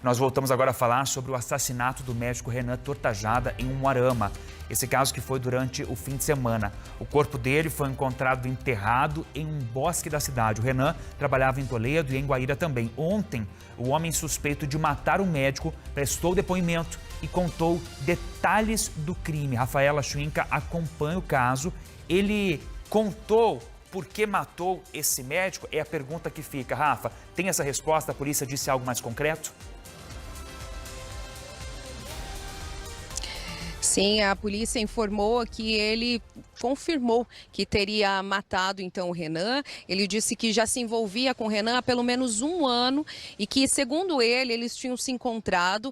Nós voltamos agora a falar sobre o assassinato do médico Renan Tortajada em Umuarama. Esse caso que foi durante o fim de semana. O corpo dele foi encontrado enterrado em um bosque da cidade. O Renan trabalhava em Toledo e em Guaíra também. Ontem, o homem suspeito de matar o médico prestou depoimento e contou detalhes do crime. Rafaela Schwinka acompanha o caso. Ele contou por que matou esse médico? É a pergunta que fica. Rafa, tem essa resposta? A polícia disse algo mais concreto? Sim, a polícia informou que ele confirmou que teria matado então o Renan. Ele disse que já se envolvia com o Renan há pelo menos um ano e que, segundo ele, eles tinham se encontrado.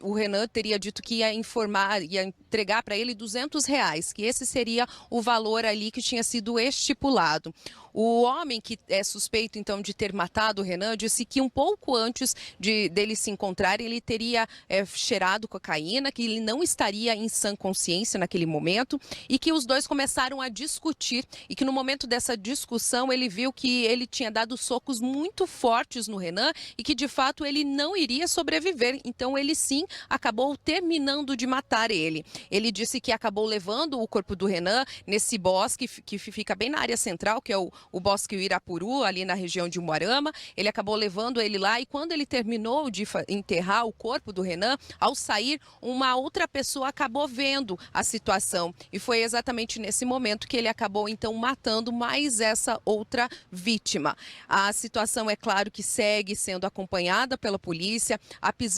O Renan teria dito que ia entregar para ele R$ 200, que esse seria o valor ali que tinha sido estipulado. O homem que é suspeito então de ter matado o Renan disse que um pouco antes dele se encontrar, ele teria cheirado cocaína, que ele não estaria em sã consciência naquele momento e que os dois começaram a discutir e que no momento dessa discussão ele viu que ele tinha dado socos muito fortes no Renan e que de fato ele não iria sobreviver. Então ele sim acabou terminando de matar ele. Ele disse que acabou levando o corpo do Renan nesse bosque que fica bem na área central, que é o Bosque Irapuru, ali na região de Umuarama. Ele acabou levando ele lá e quando ele terminou de enterrar o corpo do Renan, ao sair, uma outra pessoa acabou vendo a situação. E foi exatamente nesse momento que ele acabou então matando mais essa outra vítima. A situação, é claro, que segue sendo acompanhada pela polícia.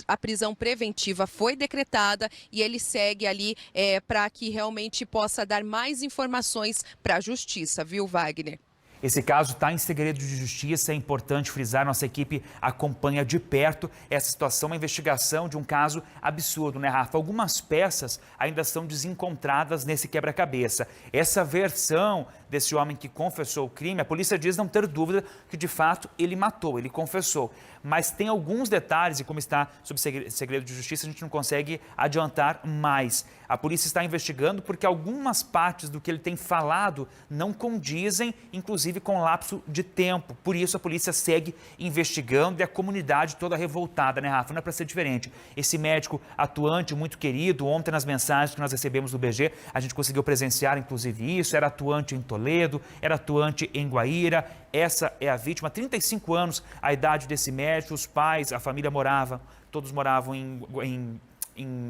A prisão preventiva foi decretada e ele segue ali para que realmente possa dar mais informações para a justiça, viu, Wagner? Esse caso está em segredo de justiça, é importante frisar, nossa equipe acompanha de perto essa situação, uma investigação de um caso absurdo, né, Rafa? Algumas peças ainda são desencontradas nesse quebra-cabeça. Essa versão desse homem que confessou o crime, a polícia diz não ter dúvida que de fato ele matou, ele confessou. Mas tem alguns detalhes e como está sob segredo de justiça, a gente não consegue adiantar mais. A polícia está investigando porque algumas partes do que ele tem falado não condizem, inclusive com lapso de tempo. Por isso a polícia segue investigando e a comunidade toda revoltada, né, Rafa? Não é para ser diferente. Esse médico atuante, muito querido, ontem nas mensagens que nós recebemos do BG, a gente conseguiu presenciar inclusive isso, era atuante em Toledo, era atuante em Guaíra. Essa é a vítima, 35 anos a idade desse médico, os pais, a família todos moravam em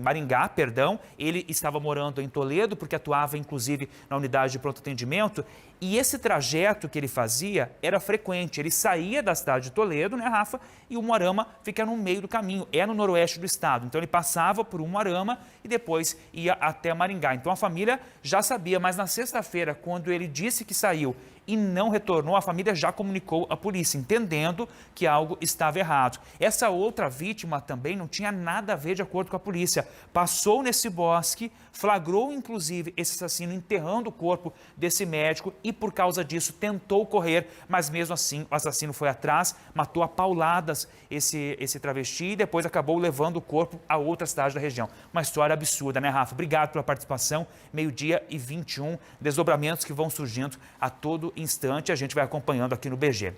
Maringá, perdão. Ele estava morando em Toledo porque atuava inclusive na unidade de pronto atendimento e esse trajeto que ele fazia era frequente. Ele saía da cidade de Toledo, né, Rafa? E o Umuarama fica no meio do caminho, é no noroeste do estado. Então ele passava por Umuarama e depois ia até Maringá. Então a família já sabia, mas na sexta-feira, quando ele disse que saiu e não retornou, a família já comunicou à polícia, entendendo que algo estava errado. Essa outra vítima também não tinha nada a ver de acordo com a polícia. Passou nesse bosque, flagrou inclusive esse assassino enterrando o corpo desse médico e por causa disso tentou correr, mas mesmo assim o assassino foi atrás, matou a pauladas esse travesti e depois acabou levando o corpo a outra cidade da região. Uma história absurda, né, Rafa? Obrigado pela participação. 12h21, desdobramentos que vão surgindo a todo instante, a gente vai acompanhando aqui no BG.